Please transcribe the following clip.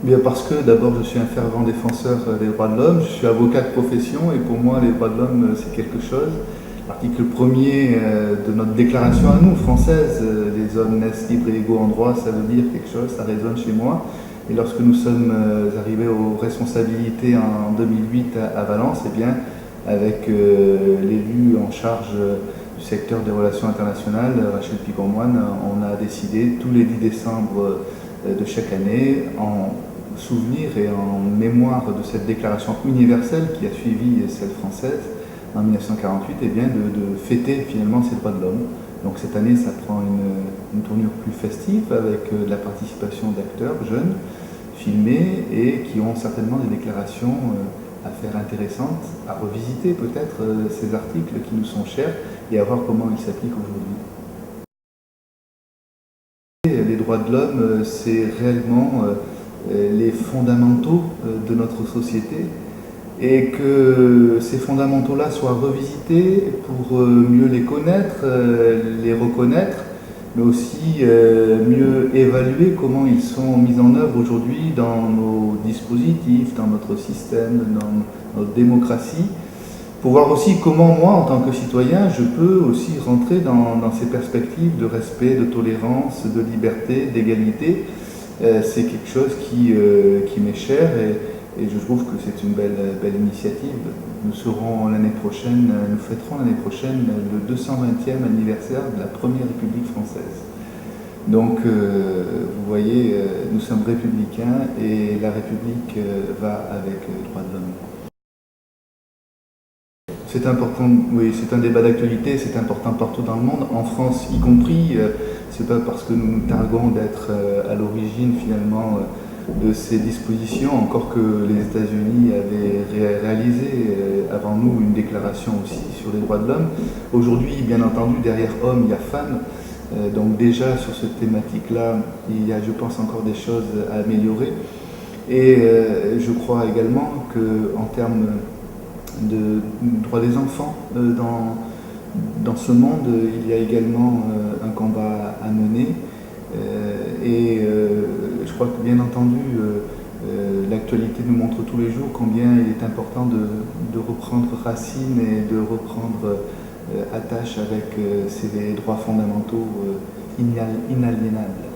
Bien parce que d'abord je suis un fervent défenseur des droits de l'homme, je suis avocat de profession et pour moi les droits de l'homme c'est quelque chose. L'article 1er de notre déclaration à nous, française, les hommes naissent libres et égaux en droit, ça veut dire quelque chose, ça résonne chez moi. Et lorsque nous sommes arrivés aux responsabilités en 2008 à Valence, eh bien, avec l'élu en charge du secteur des relations internationales, Rachel Picon-Moine, on a décidé tous les 10 décembre de chaque année, en souvenir et en mémoire de cette déclaration universelle qui a suivi celle française en 1948, eh bien de fêter finalement ces droits de l'homme. Donc cette année, ça prend une tournure plus festive avec de la participation d'acteurs jeunes, filmés et qui ont certainement des déclarations à faire intéressantes, à revisiter peut-être ces articles qui nous sont chers et à voir comment ils s'appliquent aujourd'hui. Les droits de l'homme, c'est réellement les fondamentaux de notre société et que ces fondamentaux-là soient revisités pour mieux les connaître, les reconnaître, mais aussi mieux évaluer comment ils sont mis en œuvre aujourd'hui dans nos dispositifs, dans notre système, dans notre démocratie, pour voir aussi comment moi, en tant que citoyen, je peux aussi rentrer dans ces perspectives de respect, de tolérance, de liberté, d'égalité. C'est quelque chose qui m'est cher et je trouve que c'est une belle initiative. Nous fêterons l'année prochaine le 220e anniversaire de la Première République française. Donc, vous voyez, nous sommes républicains et la République va avec le droit de l'homme. C'est important, oui, c'est un débat d'actualité, c'est important partout dans le monde, en France y compris. C'est pas parce que nous nous targuons d'être à l'origine finalement de ces dispositions, encore que les États-Unis avaient réalisé avant nous une déclaration aussi sur les droits de l'homme. Aujourd'hui, bien entendu, derrière homme, il y a femme. Donc déjà sur cette thématique-là, il y a, je pense, encore des choses à améliorer. Et je crois également qu'en termes de droits des enfants dans ce monde, il y a également un combat à mener et je crois que bien entendu l'actualité nous montre tous les jours combien il est important de reprendre racine et de reprendre attache avec ces droits fondamentaux inaliénables.